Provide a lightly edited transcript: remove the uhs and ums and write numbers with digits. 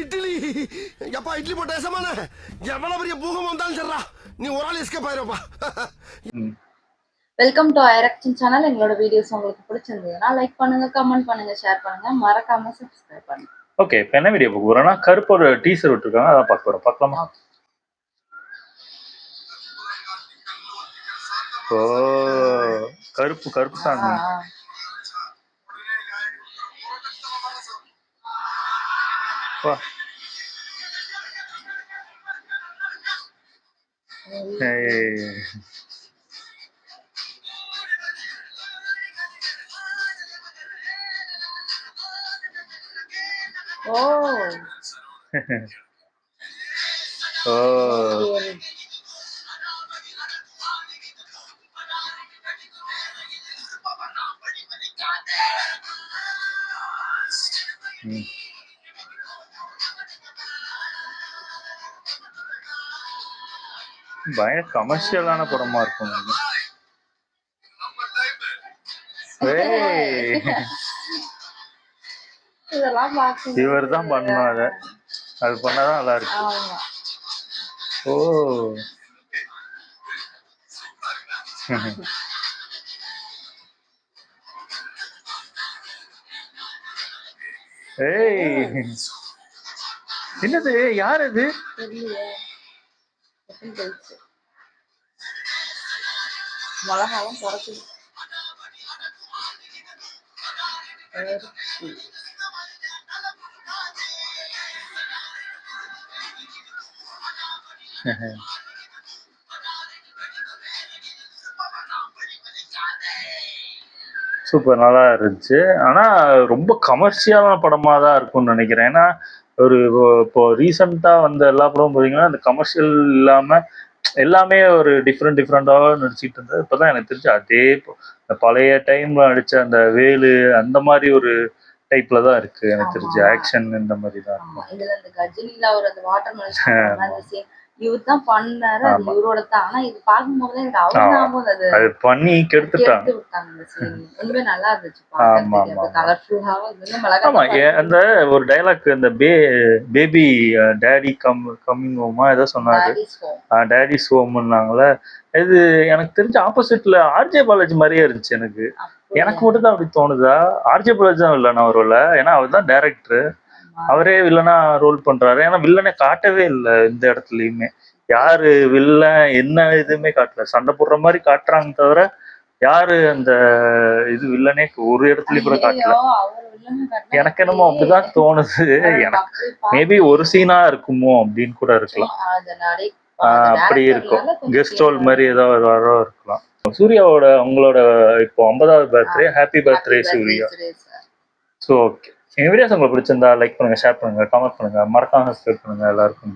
இட்லி எப்பா இட்லி போட்ட ஏசமான எவ்வளவு பெரிய பூகம் வந்தாலும் சரிடா நீ ஒரு ஆள் எஸ்கேப் ஆயிருப்பா. வெல்கம் டு ஐரக்ஷன் சேனல். எங்களோட வீடியோஸ் உங்களுக்கு பிடிச்சிருந்ததுன்னா லைக் பண்ணுங்க, கமெண்ட் பண்ணுங்க, ஷேர் பண்ணுங்க, மறக்காம சப்ஸ்கிரைப் பண்ணுங்க. ஓகே, இப்போ என்ன வீடியோ பார்க்க போறோம்னா கருப்பு ஒரு டீசர் விட்டுருக்காங்க, அதான் பார்க்க போறோம். பார்க்கலாமா? ஓ கருப்பு கருப்பு சாமி. வா ஓ ஓ பயங்கர கமர்ஷியலான படமா இருக்கும். இவர் தான் பண்ணணும், அது பண்ணாதான் நல்லா இருக்கு. ஓ ஏய் என்னது, யார் அது? மிளகாவும் குறைச்சி சூப்பர், நல்லா இருந்துச்சு. ஆனா ரொம்ப கமர்ஷியலான படமா தான் இருக்கும்னு நினைக்கிறேன். ஏன்னா ஒரு இப்போ ரீசெண்டா வந்த எல்லா படமும் பார்த்தீங்கன்னா இந்த கமர்ஷியல் இல்லாம எல்லாமே ஒரு டிஃப்ரெண்டாக நடிச்சிட்டு இருந்தது. இப்போதான் எனக்கு தெரிஞ்சு அதே இந்த பழைய டைம்ல நடிச்ச அந்த வேலு அந்த மாதிரி ஒரு டைப்ல தான் இருக்கு எனக்கு தெரிஞ்சு. ஆக்ஷன் இந்த மாதிரி தான் இருக்கும். இதுல இந்த கஜினில ஒரு அந்த வாட்டர் மெலன் இவர் தான் பண்ணாரு, அது இவரோட தான். ஆனா இது பார்க்கும்போது எனக்கு அவரு அது பண்ணி கெடுத்துட்டாங்க. உண்மையே நல்லா இருந்துச்சு. ஆமா ஆமா. அந்த ஒரு டைலாக், அந்த பேபி டேடி கம்மிங் ஹோமா ஏதோ சொன்னாரு, டேடி ஹோம்னாங்களே. இது எனக்கு தெரிஞ்ச ஆப்போசிட்ல ஆர்ஜே பாலாஜி மாதிரியே இருந்துச்சு எனக்கு. எனக்கு மட்டும் தான் அப்படி தோணுதா? ஆர்ஜே பாலாஜி தான் வில்லனா வரும்ல, ஏன்னா அவர் தான் டைரக்டர், அவரே வில்லனா ரோல் பண்றாரு. ஏன்னா வில்லனை காட்டவே இல்லை இந்த இடத்துலயுமே. யாரு வில்லன் என்ன எதுவுமே காட்டல, சண்டை போடுற மாதிரி காட்டுறாங்க தவிர யாரு அந்த இது வில்லனே ஒரு இடத்துலயும் கூட காட்டல. எனக்கு என்னமோ அப்படிதான் தோணுது. எனக்கு மேபி ஒரு சீனா இருக்குமோ அப்படின்னு கூட இருக்கலாம். அப்படி இருக்கும், கெஸ்ட் ரோல் மாதிரி ஏதாவது வர இருக்கலாம். சூர்யாவோட உங்களோட இப்போ 50வது birthday. Happy birthday Suriya. So okay, எங்கள் வீடியோஸ் உங்களுக்கு பிடிச்சிருந்தா லைக் பண்ணுங்க, ஷேர் பண்ணுங்க, கமெண்ட் பண்ணுங்க, மறக்காம சப்ஸ்கிரைப் பண்ணுங்க எல்லாருக்கும்.